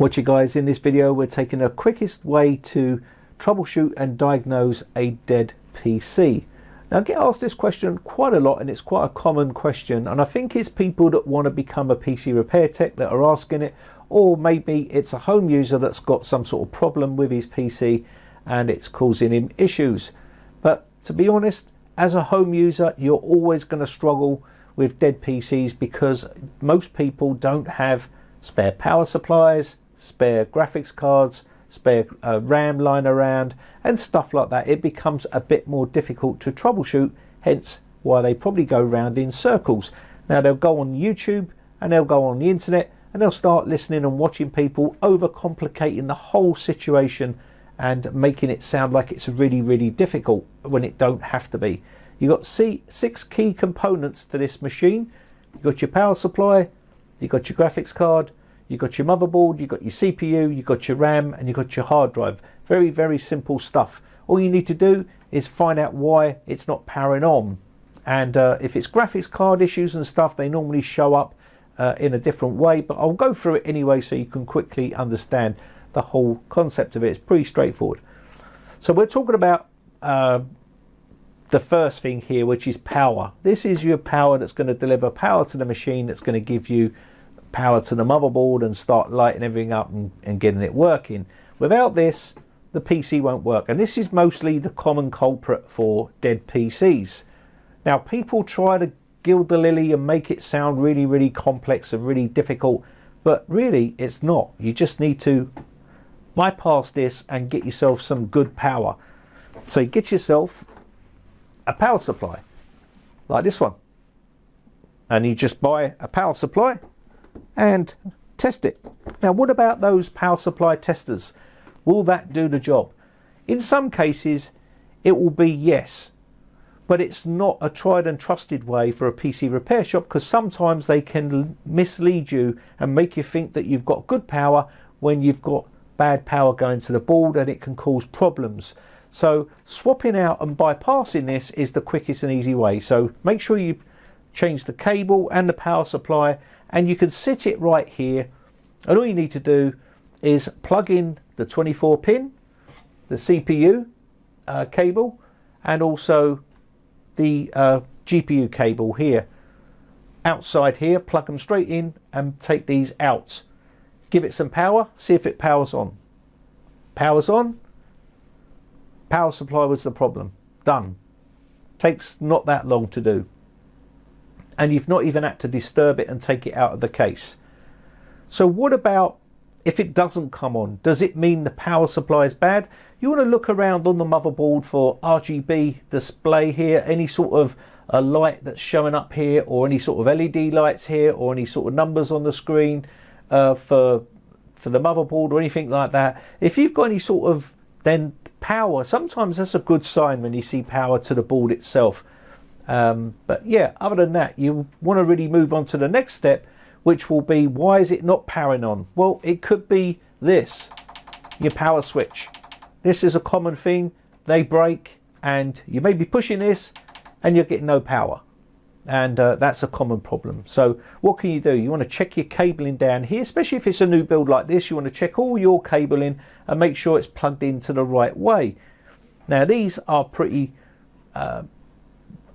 Watch you guys, in this video we're taking the quickest way to troubleshoot and diagnose a dead PC. Now I get asked this question quite a lot, and it's quite a common question, and I think it's people that want to become a PC repair tech that are asking it, or maybe it's a home user that's got some sort of problem with his PC and it's causing him issues. But to be honest, as a home user you're always going to struggle with dead PCs because most people don't have spare power supplies, spare graphics cards, spare RAM lying around and stuff like that. It becomes a bit more difficult to troubleshoot, hence why they probably go round in circles. Now they'll go on YouTube and they'll go on the internet and they'll start listening and watching people overcomplicating the whole situation and making it sound like it's really difficult when it don't have to be. You've got 6 key components to this machine. You've got your power supply, you've got your graphics card, you've got your motherboard, you've got your CPU, you've got your RAM and you've got your hard drive. Very simple stuff. All you need to do is find out why it's not powering on. And if it's graphics card issues and stuff, they normally show up in a different way, but I'll go through it anyway so you can quickly understand the whole concept of it. It's pretty straightforward. So we're talking about the first thing here, which is power. This is your power that's going to deliver power to the machine, that's going to give you power to the motherboard and start lighting everything up and getting it working. Without this, the PC won't work, and this is mostly the common culprit for dead PCs. Now people try to gild the lily and make it sound really complex and really difficult, but really it's not. You just need to bypass this and get yourself some good power. So you get yourself a power supply like this one, and you just buy a power supply and test it. Now what about those power supply testers? Will that do the job? In some cases it will be yes, but it's not a tried and trusted way for a PC repair shop, because sometimes they can mislead you and make you think that you've got good power when you've got bad power going to the board, and it can cause problems. So swapping out and bypassing this is the quickest and easy way. So make sure you change the cable and the power supply, and you can sit it right here, and all you need to do is plug in the 24 pin, the CPU cable, and also the GPU cable here. Outside here, plug them straight in and take these out. Give it some power, see if it powers on. Powers on. Power supply was the problem. Done. Takes not that long to do. And you've not even had to disturb it and take it out of the case. So what about if it doesn't come on? Does it mean the power supply is bad? You want to look around on the motherboard for RGB display here, any sort of a light that's showing up here, or any sort of LED lights here, or any sort of numbers on the screen for the motherboard or anything like that. If you've got any sort of then power, sometimes that's a good sign when you see power to the board itself. But yeah, other than that, you want to really move on to the next step, which will be, why is it not powering on? Well, it could be this, your power switch. This is a common thing. They break and you may be pushing this and you're getting no power, and that's a common problem. So what can you do? You want to check your cabling down here, especially if it's a new build like this. You want to check all your cabling and make sure it's plugged into the right way. Now these are pretty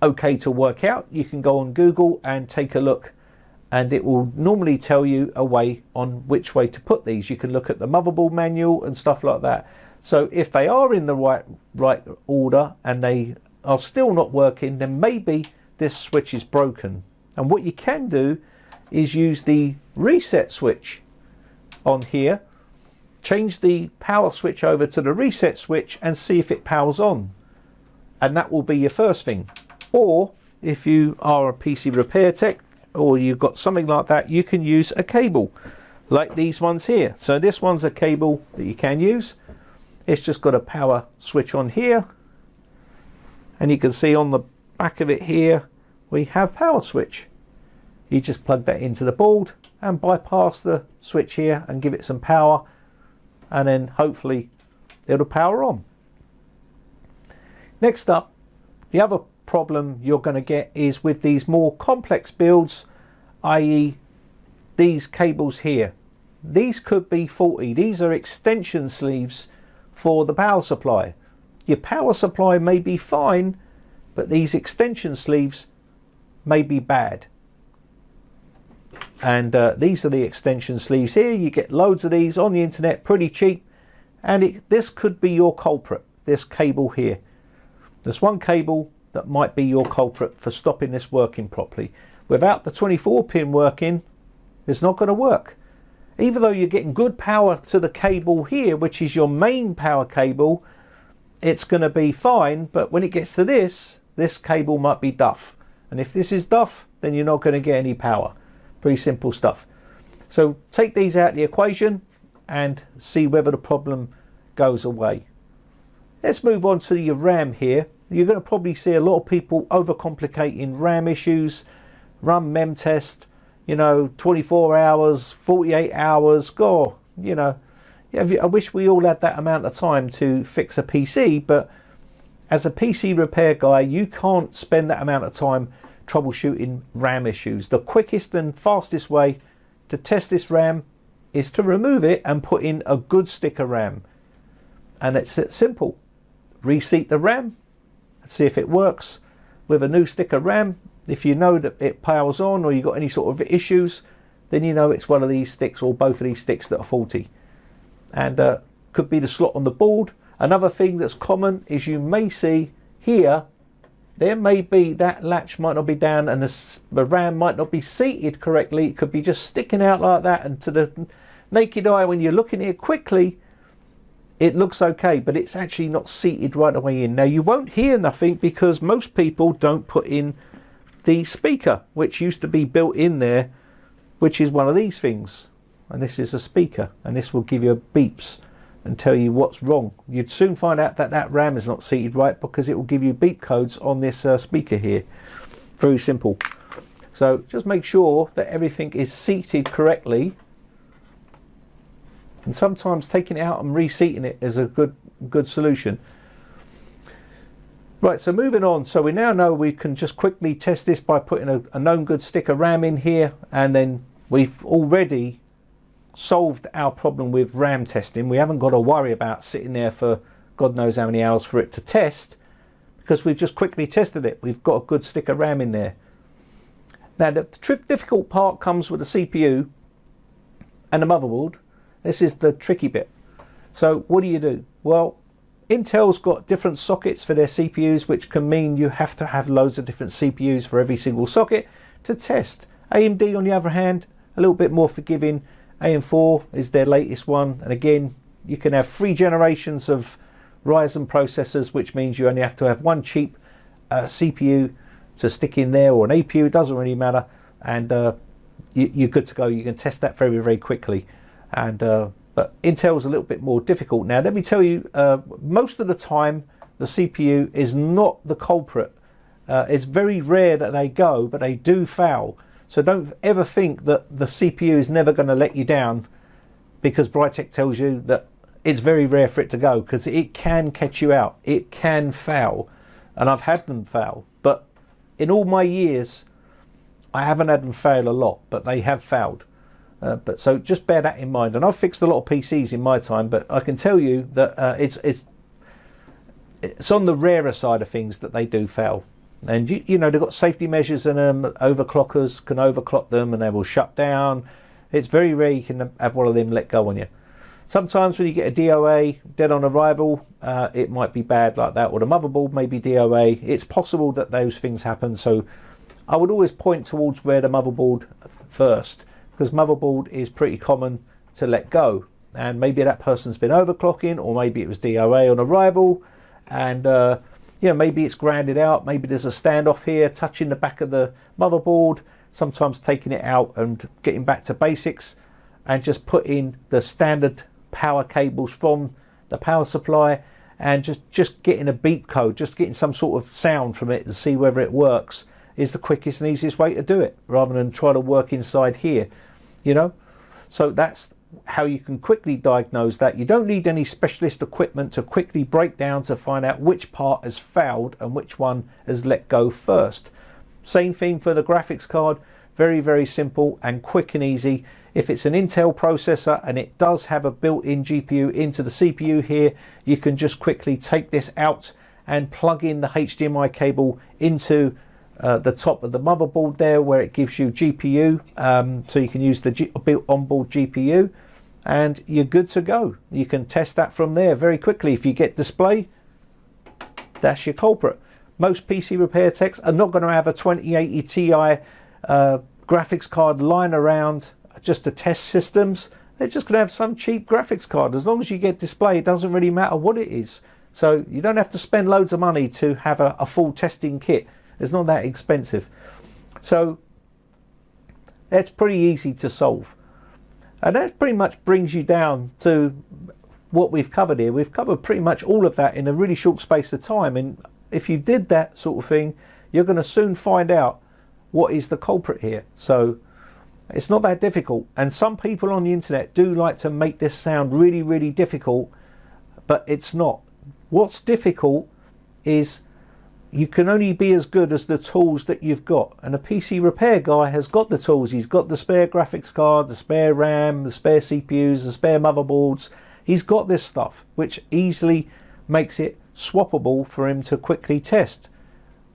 okay to work out. You can go on Google and take a look, and it will normally tell you a way on which way to put these. You can look at the motherboard manual and stuff like that. So if they are in the right order and they are still not working, then maybe this switch is broken. And what you can do is use the reset switch on here, change the power switch over to the reset switch and see if it powers on, and that will be your first thing. Or if you are a PC repair tech, or you've got something like that, you can use a cable like these ones here. So this one's a cable that you can use. It's just got a power switch on here, and you can see on the back of it here we have power switch. You just plug that into the board and bypass the switch here and give it some power, and then hopefully it'll power on. Next up, the other problem you're going to get is with these more complex builds, i.e. these cables here. these could be faulty. These are extension sleeves for the power supply. Your power supply may be fine, but these extension sleeves may be bad. And these are the extension sleeves here. You get loads of these on the internet, pretty cheap, and this could be your culprit, this cable here. There's one cable that might be your culprit for stopping this working properly. Without the 24 pin working, it's not going to work. Even though you're getting good power to the cable here, which is your main power cable, it's going to be fine, but when it gets to this cable might be duff. And if this is duff, then you're not going to get any power. Pretty simple stuff. So take these out of the equation and see whether the problem goes away. Let's move on to your RAM here. You're going to probably see a lot of people overcomplicating RAM issues, run mem test, 24 hours, 48 hours, I wish we all had that amount of time to fix a PC, but as a PC repair guy, you can't spend that amount of time troubleshooting RAM issues. The quickest and fastest way to test this RAM is to remove it and put in a good stick of RAM. And it's simple. Reseat the RAM and see if it works with a new stick of RAM. If you know that it powers on or you've got any sort of issues, then you know it's one of these sticks or both of these sticks that are faulty. And could be the slot on the board. Another thing that's common is you may see here, there may be that latch might not be down and the RAM might not be seated correctly. It could be just sticking out like that, and to the naked eye when you're looking at it quickly, it looks okay, but it's actually not seated right away in. Now you won't hear nothing because most people don't put in the speaker, which used to be built in there, which is one of these things. And this is a speaker, and this will give you beeps and tell you what's wrong. You'd soon find out that that RAM is not seated right because it will give you beep codes on this speaker here. Very simple. So just make sure that everything is seated correctly, and sometimes taking it out and reseating it is a good solution. Right, so moving on. So we now know we can just quickly test this by putting a known good stick of RAM in here, and then we've already solved our problem with RAM testing. We haven't got to worry about sitting there for God knows how many hours for it to test, because we've just quickly tested it. We've got a good stick of RAM in there. Now the difficult part comes with the CPU and the motherboard. This is the tricky bit. So what do? Well, Intel's got different sockets for their CPUs, which can mean you have to have loads of different CPUs for every single socket to test. AMD on the other hand, a little bit more forgiving. AM4 is their latest one, and again you can have 3 generations of Ryzen processors, which means you only have to have one cheap CPU to stick in there, or an APU, it doesn't really matter, and you're good to go. You can test that very, very quickly. And but Intel's a little bit more difficult. Now let me tell you, most of the time the CPU is not the culprit. It's very rare that they go, but they do fail. So don't ever think that the CPU is never going to let you down because Britec tells you that it's very rare for it to go, because it can catch you out. It can fail, and I've had them fail. But in all my years, I haven't had them fail a lot, but they have failed. But so just bear that in mind. And I've fixed a lot of PCs in my time, but I can tell you that it's on the rarer side of things that they do fail. And you know, they've got safety measures in them. Overclockers can overclock them and they will shut down. It's very rare you can have one of them let go on you. Sometimes when you get a DOA, dead on arrival, it might be bad like that, or the motherboard may be DOA. It's possible that those things happen, so I would always point towards where the motherboard first, because motherboard is pretty common to let go, and maybe that person's been overclocking, or maybe it was DOA on arrival, and maybe it's grounded out, maybe there's a standoff here touching the back of the motherboard. Sometimes taking it out and getting back to basics and just put in the standard power cables from the power supply and just getting a beep code, just getting some sort of sound from it to see whether it works is the quickest and easiest way to do it, rather than try to work inside here, So that's how you can quickly diagnose that. You don't need any specialist equipment to quickly break down to find out which part has failed and which one has let go first. Same thing for the graphics card. Very, very simple and quick and easy. If it's an Intel processor and it does have a built-in GPU into the CPU here, you can just quickly take this out and plug in the HDMI cable into the top of the motherboard there, where it gives you GPU, so you can use the built onboard GPU, and you're good to go. You can test that from there very quickly. If you get display, that's your culprit. Most PC repair techs are not going to have a 2080 Ti graphics card lying around just to test systems. They're just going to have some cheap graphics card. As long as you get display, it doesn't really matter what it is. So you don't have to spend loads of money to have a full testing kit. It's not that expensive. So that's pretty easy to solve. And that pretty much brings you down to what we've covered here. We've covered pretty much all of that in a really short space of time. And if you did that sort of thing, you're going to soon find out what is the culprit here. So it's not that difficult. And some people on the internet do like to make this sound really, really difficult, but it's not. What's difficult is you can only be as good as the tools that you've got. And a PC repair guy has got the tools. He's got the spare graphics card, the spare RAM, the spare CPUs, the spare motherboards. He's got this stuff, which easily makes it swappable for him to quickly test.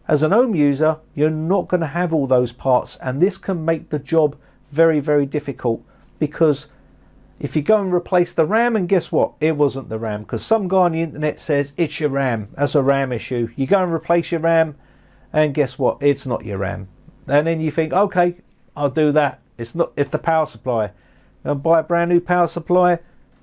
As an home user, you're not going to have all those parts, and this can make the job very, very difficult, because if you go and replace the RAM, and guess what, it wasn't the RAM, because some guy on the internet says it's your RAM, that's a RAM issue. You go and replace your RAM, and guess what, it's not your RAM. And then you think, okay, I'll do that. It's the power supply. And buy a brand new power supply,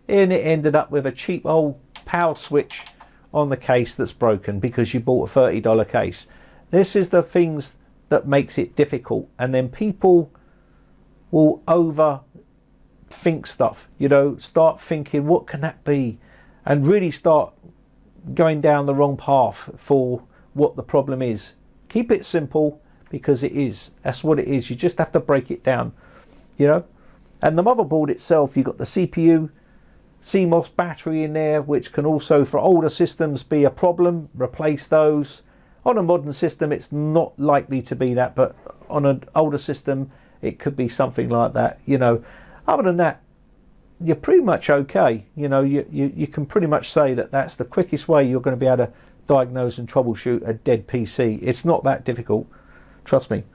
and it ended up with a cheap old power switch on the case that's broken because you bought a $30 case. This is the things that makes it difficult. And then people will overthink stuff, you know, start thinking, what can that be? And really start going down the wrong path for what the problem is. Keep it simple, because it is. That's what it is. You just have to break it down, you know. And the motherboard itself, you've got the CPU, CMOS battery in there, which can also, for older systems, be a problem. Replace those. On a modern system, it's not likely to be that, but on an older system, it could be something like that, you know. Other than that, you're pretty much okay. You know, you can pretty much say that that's the quickest way you're going to be able to diagnose and troubleshoot a dead PC. It's not that difficult, trust me.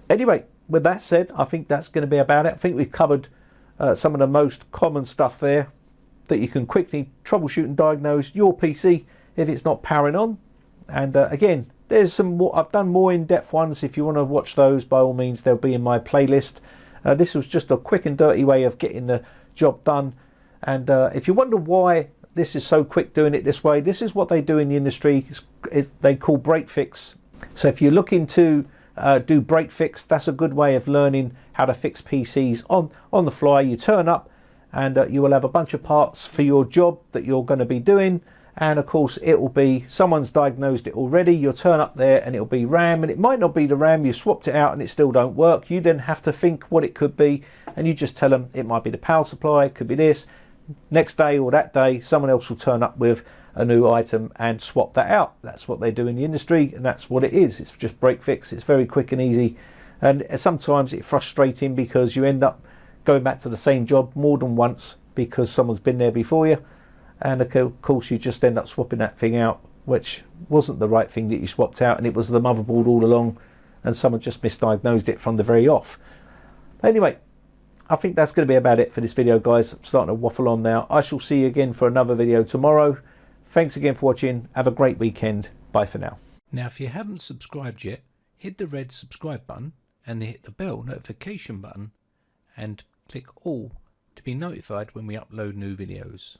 Anyway, with that said, I think that's going to be about it. I think we've covered some of the most common stuff there that you can quickly troubleshoot and diagnose your PC if it's not powering on. And again, there's some more. I've done more in-depth ones. If you want to watch those, by all means, they'll be in my playlist. This was just a quick and dirty way of getting the job done. And if you wonder why this is so quick doing it this way, this is what they do in the industry. They call break fix. So if you're looking to do break fix, that's a good way of learning how to fix PCs on the fly. You turn up and you will have a bunch of parts for your job that you're going to be doing. And of course it will be, someone's diagnosed it already. You'll turn up there and it'll be RAM, and it might not be the RAM. You swapped it out and it still don't work. You then have to think what it could be, and you just tell them it might be the power supply, it could be this. Next day or that day, someone else will turn up with a new item and swap that out. That's what they do in the industry, and that's what it is. It's just break fix. It's very quick and easy, and sometimes it's frustrating because you end up going back to the same job more than once because someone's been there before you. And of course you just end up swapping that thing out, which wasn't the right thing that you swapped out, and it was the motherboard all along, and someone just misdiagnosed it from the very off. Anyway, I think that's going to be about it for this video, guys. I'm starting to waffle on now. I shall see you again for another video tomorrow. Thanks again for watching. Have a great weekend. Bye for now. Now, if you haven't subscribed yet, hit the red subscribe button and then hit the bell notification button and click all to be notified when we upload new videos.